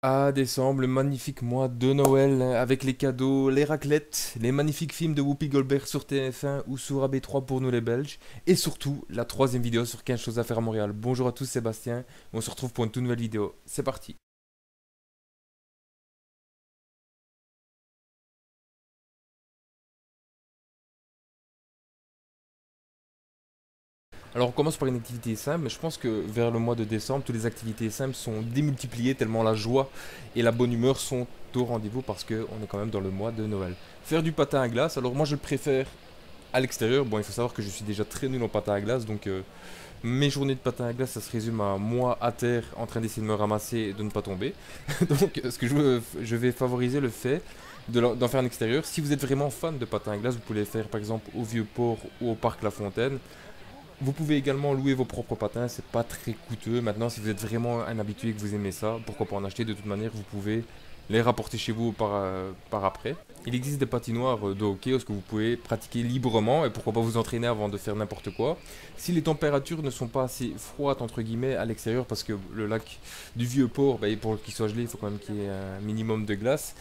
Ah, décembre, le magnifique mois de Noël, avec les cadeaux, les raclettes, les magnifiques films de Whoopi Goldberg sur TF1 ou sur AB3 pour nous les Belges, et surtout la troisième vidéo sur 15 choses à faire à Montréal. Bonjour à tous, Sébastien, on se retrouve pour une toute nouvelle vidéo. C'est parti. Alors on commence par une activité simple, mais je pense que vers le mois de décembre, toutes les activités simples sont démultipliées tellement la joie et la bonne humeur sont au rendez-vous parce qu'on est quand même dans le mois de Noël. Faire du patin à glace, alors moi je le préfère à l'extérieur. Bon, il faut savoir que je suis déjà très nul en patin à glace, donc mes journées de patin à glace, ça se résume à moi à terre en train d'essayer de me ramasser et de ne pas tomber. Donc, ce que je vais favoriser le fait d'en faire en extérieur. Si vous êtes vraiment fan de patin à glace, vous pouvez les faire par exemple au Vieux-Port ou au Parc La Fontaine. Vous pouvez également louer vos propres patins, c'est pas très coûteux. Maintenant, si vous êtes vraiment un habitué et que vous aimez ça, pourquoi pas en acheter. De toute manière, vous pouvez les rapporter chez vous par après. Il existe des patinoires de hockey où ce que vous pouvez pratiquer librement et pourquoi pas vous entraîner avant de faire n'importe quoi. Si les températures ne sont pas assez froides entre guillemets à l'extérieur, parce que le lac du Vieux-Port, bah, pour qu'il soit gelé, il faut quand même qu'il y ait un minimum de glace.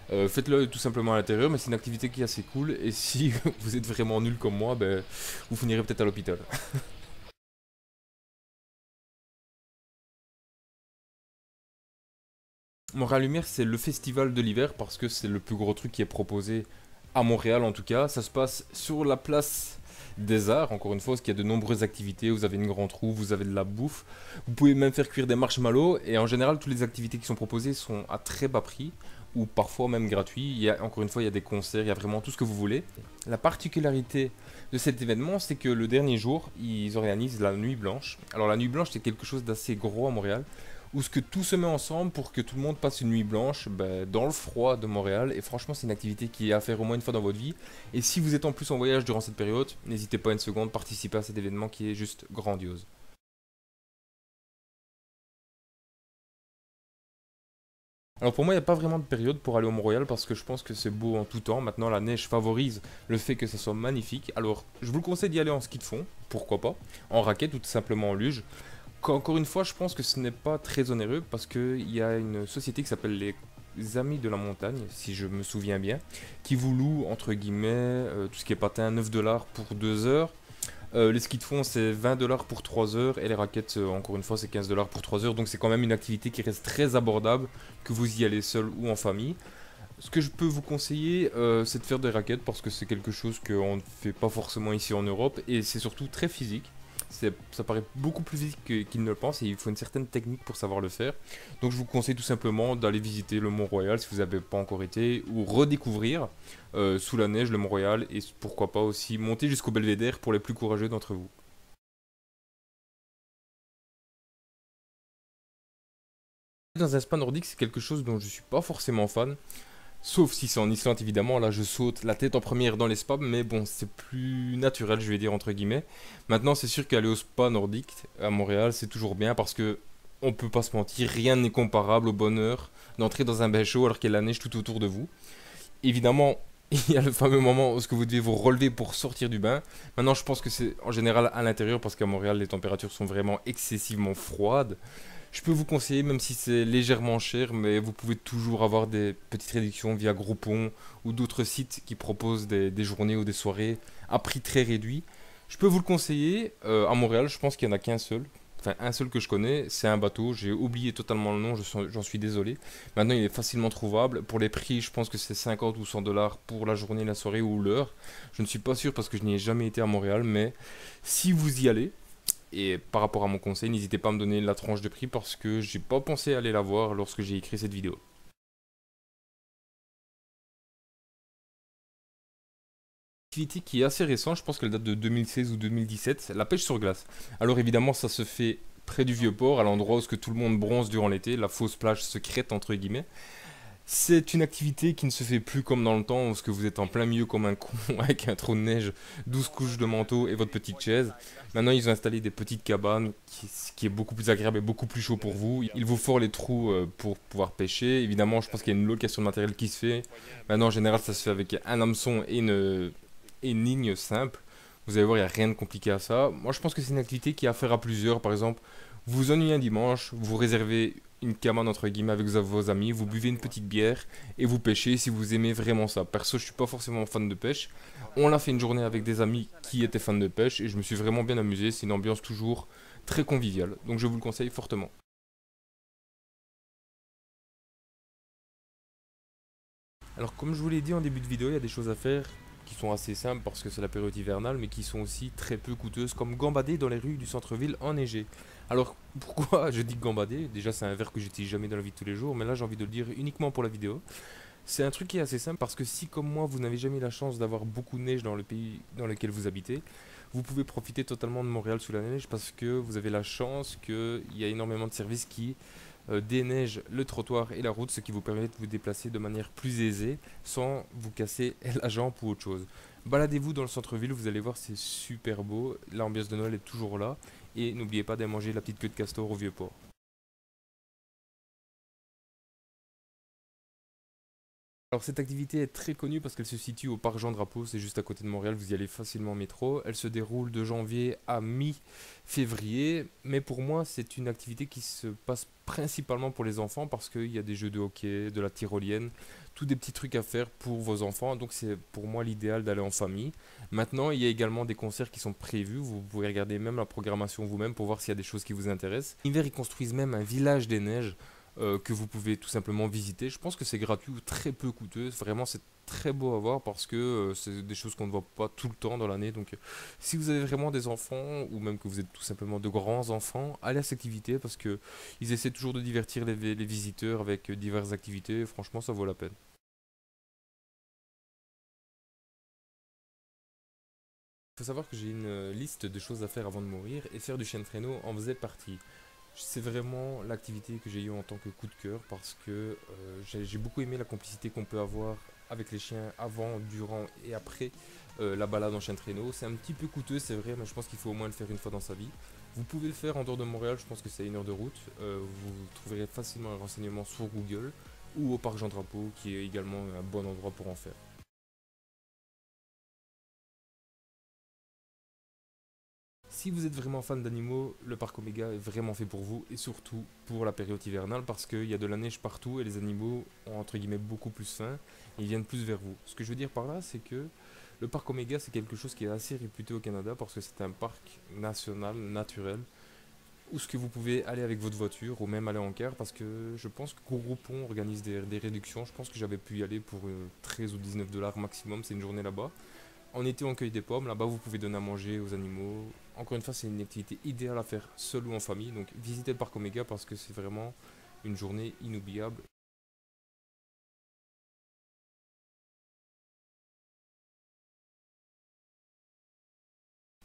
Faites-le tout simplement à l'intérieur, mais c'est une activité qui est assez cool. Et si vous êtes vraiment nul comme moi, ben, vous finirez peut-être à l'hôpital. Montréal Lumière, c'est le festival de l'hiver parce que c'est le plus gros truc qui est proposé à Montréal en tout cas. Ça se passe sur la place des Arts, encore une fois, parce qu'il y a de nombreuses activités. Vous avez une grande roue, vous avez de la bouffe. Vous pouvez même faire cuire des marshmallows. Et en général, toutes les activités qui sont proposées sont à très bas prix ou parfois même gratuits. Encore une fois, il y a des concerts, il y a vraiment tout ce que vous voulez. La particularité de cet événement, c'est que le dernier jour, ils organisent la Nuit Blanche. Alors la Nuit Blanche, c'est quelque chose d'assez gros à Montréal où ce que tout se met ensemble pour que tout le monde passe une nuit blanche dans le froid de Montréal. Et franchement, c'est une activité qui est à faire au moins une fois dans votre vie. Et si vous êtes en plus en voyage durant cette période, n'hésitez pas une seconde, participez à cet événement qui est juste grandiose. Alors pour moi, il n'y a pas vraiment de période pour aller au Mont-Royal parce que je pense que c'est beau en tout temps. Maintenant, la neige favorise le fait que ça soit magnifique. Alors, je vous le conseille d'y aller en ski de fond, pourquoi pas, en raquette ou tout simplement en luge. Encore une fois, je pense que ce n'est pas très onéreux parce qu'il y a une société qui s'appelle les Amis de la Montagne, si je me souviens bien, qui vous loue, entre guillemets, tout ce qui est patin, 9 dollars pour 2 heures. Les skis de fond, c'est 20 dollars pour 3 heures. Et les raquettes, encore une fois, c'est 15 dollars pour 3 heures. Donc c'est quand même une activité qui reste très abordable, que vous y allez seul ou en famille. Ce que je peux vous conseiller, c'est de faire des raquettes parce que c'est quelque chose qu'on ne fait pas forcément ici en Europe et c'est surtout très physique. Ça paraît beaucoup plus physique qu'il ne le pense et il faut une certaine technique pour savoir le faire. Donc je vous conseille tout simplement d'aller visiter le Mont-Royal si vous n'avez pas encore été ou redécouvrir sous la neige le Mont-Royal et pourquoi pas aussi monter jusqu'au Belvédère pour les plus courageux d'entre vous. Dans un spa nordique, c'est quelque chose dont je suis pas forcément fan. Sauf si c'est en Islande, évidemment, là je saute la tête en première dans les spas, mais bon, c'est plus naturel, je vais dire entre guillemets. Maintenant, c'est sûr qu'aller au spa nordique à Montréal, c'est toujours bien parce que on peut pas se mentir, rien n'est comparable au bonheur d'entrer dans un bain chaud alors qu'il y a la neige tout autour de vous. Évidemment, il y a le fameux moment où ce que vous devez vous relever pour sortir du bain. Maintenant, je pense que c'est en général à l'intérieur parce qu'à Montréal, les températures sont vraiment excessivement froides. Je peux vous conseiller, même si c'est légèrement cher, mais vous pouvez toujours avoir des petites réductions via Groupon ou d'autres sites qui proposent des journées ou des soirées à prix très réduit. Je peux vous le conseiller. À Montréal, je pense qu'il n'y en a qu'un seul. Enfin, un seul que je connais, c'est un bateau. J'ai oublié totalement le nom, j'en suis désolé. Maintenant, il est facilement trouvable. Pour les prix, je pense que c'est 50 ou 100 dollars pour la journée, la soirée ou l'heure. Je ne suis pas sûr parce que je n'y ai jamais été à Montréal, mais si vous y allez, et par rapport à mon conseil, n'hésitez pas à me donner la tranche de prix parce que j'ai pas pensé aller la voir lorsque j'ai écrit cette vidéo. Activité qui est assez récente, je pense qu'elle date de 2016 ou 2017, la pêche sur glace. Alors évidemment, ça se fait près du Vieux-Port, à l'endroit où ce que tout le monde bronze durant l'été, la fausse plage secrète entre guillemets. C'est une activité qui ne se fait plus comme dans le temps, où ce que vous êtes en plein milieu comme un con avec un trou de neige, 12 couches de manteau et votre petite chaise. Maintenant, ils ont installé des petites cabanes, ce qui est beaucoup plus agréable et beaucoup plus chaud pour vous. Ils vous forent les trous pour pouvoir pêcher. Évidemment, je pense qu'il y a une location de matériel qui se fait. Maintenant, en général, ça se fait avec un hameçon et une ligne simple. Vous allez voir, il n'y a rien de compliqué à ça. Moi, je pense que c'est une activité qui est à faire à plusieurs. Par exemple, Vous vous ennuyez un dimanche, vous réservez une cabane entre guillemets avec vos amis, vous buvez une petite bière et vous pêchez si vous aimez vraiment ça. Perso, je suis pas forcément fan de pêche. On l'a fait une journée avec des amis qui étaient fans de pêche et je me suis vraiment bien amusé. C'est une ambiance toujours très conviviale, donc je vous le conseille fortement. Alors comme je vous l'ai dit en début de vidéo, il y a des choses à faire qui sont assez simples parce que c'est la période hivernale, mais qui sont aussi très peu coûteuses, comme gambader dans les rues du centre-ville enneigées. Alors pourquoi je dis gambader? Déjà c'est un verbe que j'utilise jamais dans la vie de tous les jours, mais là j'ai envie de le dire uniquement pour la vidéo. C'est un truc qui est assez simple parce que si comme moi vous n'avez jamais la chance d'avoir beaucoup de neige dans le pays dans lequel vous habitez, vous pouvez profiter totalement de Montréal sous la neige parce que vous avez la chance qu'il y a énormément de services qui déneige le trottoir et la route, ce qui vous permet de vous déplacer de manière plus aisée sans vous casser la jambe ou autre chose. Baladez-vous dans le centre-ville, vous allez voir, c'est super beau. L'ambiance de Noël est toujours là. Et n'oubliez pas d'aller manger la petite queue de castor au Vieux-Port. Alors cette activité est très connue parce qu'elle se situe au parc Jean-Drapeau, c'est juste à côté de Montréal, vous y allez facilement en métro. Elle se déroule de janvier à mi-février, mais pour moi c'est une activité qui se passe principalement pour les enfants parce qu'il y a des jeux de hockey, de la tyrolienne, tous des petits trucs à faire pour vos enfants, donc c'est pour moi l'idéal d'aller en famille. Maintenant il y a également des concerts qui sont prévus, vous pouvez regarder même la programmation vous-même pour voir s'il y a des choses qui vous intéressent. L'hiver ils construisent même un village des neiges que vous pouvez tout simplement visiter. Je pense que c'est gratuit ou très peu coûteux. Vraiment, c'est très beau à voir parce que c'est des choses qu'on ne voit pas tout le temps dans l'année. Donc, si vous avez vraiment des enfants ou même que vous êtes tout simplement de grands enfants, allez à cette activité parce que ils essaient toujours de divertir les visiteurs avec diverses activités. Franchement, ça vaut la peine. Il faut savoir que j'ai une liste de choses à faire avant de mourir et faire du chien de traîneau en faisait partie. C'est vraiment l'activité que j'ai eue en tant que coup de cœur parce que j'ai beaucoup aimé la complicité qu'on peut avoir avec les chiens avant, durant et après la balade en chien de traîneau. C'est un petit peu coûteux, c'est vrai, mais je pense qu'il faut au moins le faire une fois dans sa vie. Vous pouvez le faire en dehors de Montréal, je pense que c'est 1 heure de route. Vous trouverez facilement un renseignement sur Google ou au parc Jean Drapeau qui est également un bon endroit pour en faire. Si vous êtes vraiment fan d'animaux, le parc Omega est vraiment fait pour vous et surtout pour la période hivernale parce qu'il y a de la neige partout et les animaux ont entre guillemets beaucoup plus faim et ils viennent plus vers vous. Ce que je veux dire par là, c'est que le parc Omega c'est quelque chose qui est assez réputé au Canada parce que c'est un parc national, naturel, où ce que vous pouvez aller avec votre voiture ou même aller en car parce que je pense que Groupon organise des réductions. Je pense que j'avais pu y aller pour 13 ou 19 dollars maximum, c'est une journée là-bas. En été, on cueille des pommes. Là-bas, vous pouvez donner à manger aux animaux. Encore une fois, c'est une activité idéale à faire seul ou en famille. Donc, visitez le parc Omega parce que c'est vraiment une journée inoubliable.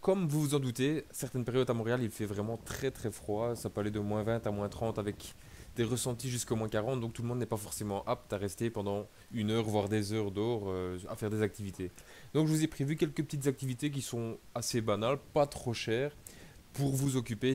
Comme vous vous en doutez, certaines périodes à Montréal, il fait vraiment très très froid. Ça peut aller de -20 à -30 avec des ressentis jusqu'au -40. Donc, tout le monde n'est pas forcément apte à rester pendant 1 heure, voire des heures dehors à faire des activités. Donc, je vous ai prévu quelques petites activités qui sont assez banales, pas trop chères, pour vous occuper.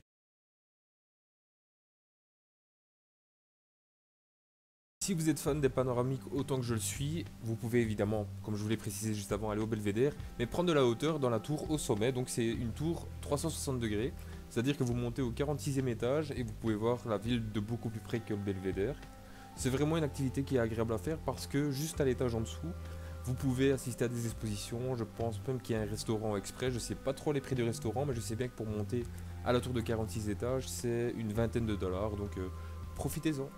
Si vous êtes fan des panoramiques autant que je le suis, vous pouvez évidemment, comme je vous l'ai précisé juste avant, aller au Belvédère, mais prendre de la hauteur dans la tour au sommet. Donc c'est une tour 360 degrés, c'est-à-dire que vous montez au 46e étage et vous pouvez voir la ville de beaucoup plus près que le Belvédère. C'est vraiment une activité qui est agréable à faire parce que juste à l'étage en dessous, vous pouvez assister à des expositions. Je pense même qu'il y a un restaurant exprès. Je ne sais pas trop les prix du restaurant, mais je sais bien que pour monter à la tour de 46 étages, c'est une vingtaine de dollars. Donc profitez-en.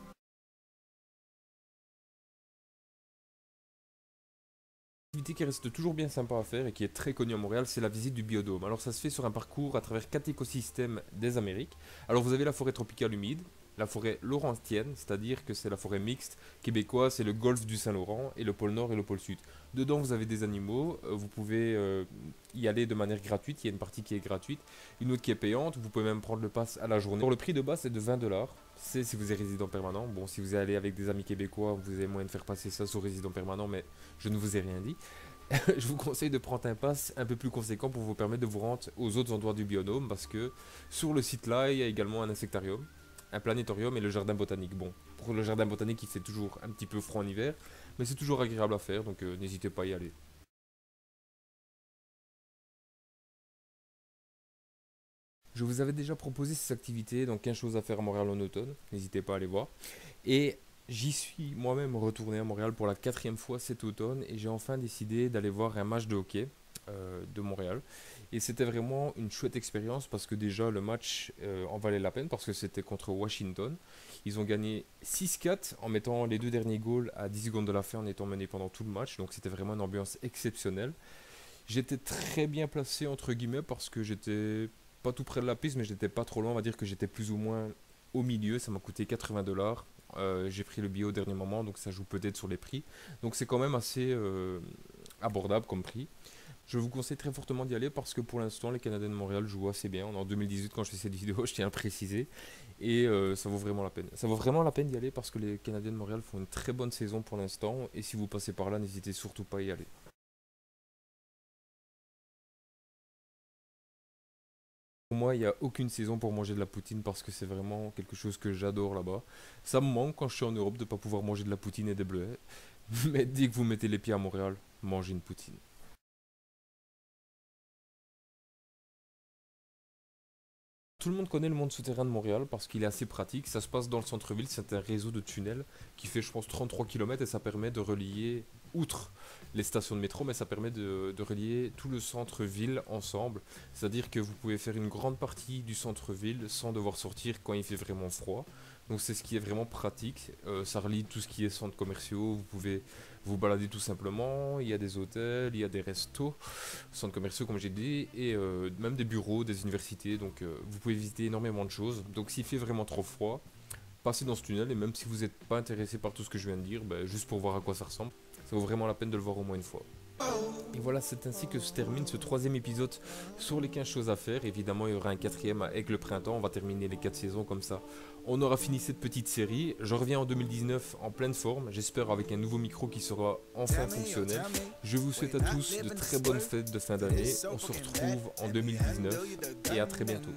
Activité qui reste toujours bien sympa à faire et qui est très connue à Montréal, c'est la visite du biodôme. Alors ça se fait sur un parcours à travers 4 écosystèmes des Amériques. Alors vous avez la forêt tropicale humide, la forêt laurentienne, c'est-à-dire que c'est la forêt mixte québécoise, c'est le golfe du Saint-Laurent et le pôle Nord et le pôle Sud. Dedans vous avez des animaux, vous pouvez y aller de manière gratuite, il y a une partie qui est gratuite, une autre qui est payante, vous pouvez même prendre le pass à la journée. Pour le prix de base c'est de 20 dollars. C'est si vous êtes résident permanent. Bon, si vous allez avec des amis québécois, vous avez moyen de faire passer ça sur résident permanent, mais je ne vous ai rien dit. Je vous conseille de prendre un pass un peu plus conséquent pour vous permettre de vous rendre aux autres endroits du biodôme parce que sur le site là, il y a également un insectarium, un planétorium et le jardin botanique. Bon, pour le jardin botanique, il fait toujours un petit peu froid en hiver, mais c'est toujours agréable à faire, donc n'hésitez pas à y aller. Je vous avais déjà proposé ces activités, donc 15 choses à faire à Montréal en automne, n'hésitez pas à aller voir. Et j'y suis moi-même retourné à Montréal pour la quatrième fois cet automne et j'ai enfin décidé d'aller voir un match de hockey de Montréal. Et c'était vraiment une chouette expérience parce que déjà le match en valait la peine parce que c'était contre Washington. Ils ont gagné 6-4 en mettant les deux derniers goals à 10 secondes de la fin en étant menés pendant tout le match. Donc c'était vraiment une ambiance exceptionnelle. J'étais très bien placé entre guillemets parce que j'étais pas tout près de la piste mais j'étais pas trop loin. On va dire que j'étais plus ou moins au milieu. Ça m'a coûté 80 $. J'ai pris le billet au dernier moment donc ça joue peut-être sur les prix. Donc c'est quand même assez abordable comme prix. Je vous conseille très fortement d'y aller parce que pour l'instant, les Canadiens de Montréal jouent assez bien. On est en 2018 quand je fais cette vidéo, je tiens à préciser. Et ça vaut vraiment la peine. Ça vaut vraiment la peine d'y aller parce que les Canadiens de Montréal font une très bonne saison pour l'instant. Et si vous passez par là, n'hésitez surtout pas à y aller. Pour moi, il n'y a aucune saison pour manger de la poutine parce que c'est vraiment quelque chose que j'adore là-bas. Ça me manque quand je suis en Europe de ne pas pouvoir manger de la poutine et des bleuets. Mais dès que vous mettez les pieds à Montréal, mangez une poutine. Tout le monde connaît le monde souterrain de Montréal parce qu'il est assez pratique. Ça se passe dans le centre-ville. C'est un réseau de tunnels qui fait, je pense, 33 km et ça permet de relier, outre les stations de métro, mais ça permet de relier tout le centre-ville ensemble. C'est-à-dire que vous pouvez faire une grande partie du centre-ville sans devoir sortir quand il fait vraiment froid. Donc c'est ce qui est vraiment pratique. Ça relie tout ce qui est centres commerciaux. Vous pouvez vous balader tout simplement. Il y a des hôtels, il y a des restos, centres commerciaux comme j'ai dit, et même des bureaux, des universités. Donc vous pouvez visiter énormément de choses. Donc s'il fait vraiment trop froid, passez dans ce tunnel et même si vous n'êtes pas intéressé par tout ce que je viens de dire, ben, juste pour voir à quoi ça ressemble, ça vaut vraiment la peine de le voir au moins une fois. Et voilà, c'est ainsi que se termine ce troisième épisode sur les 15 choses à faire. Évidemment, il y aura un quatrième avec le printemps. On va terminer les 4 saisons comme ça. On aura fini cette petite série. Je reviens en 2019 en pleine forme. J'espère avec un nouveau micro qui sera enfin fonctionnel. Je vous souhaite à tous de très bonnes fêtes de fin d'année. On se retrouve en 2019 et à très bientôt.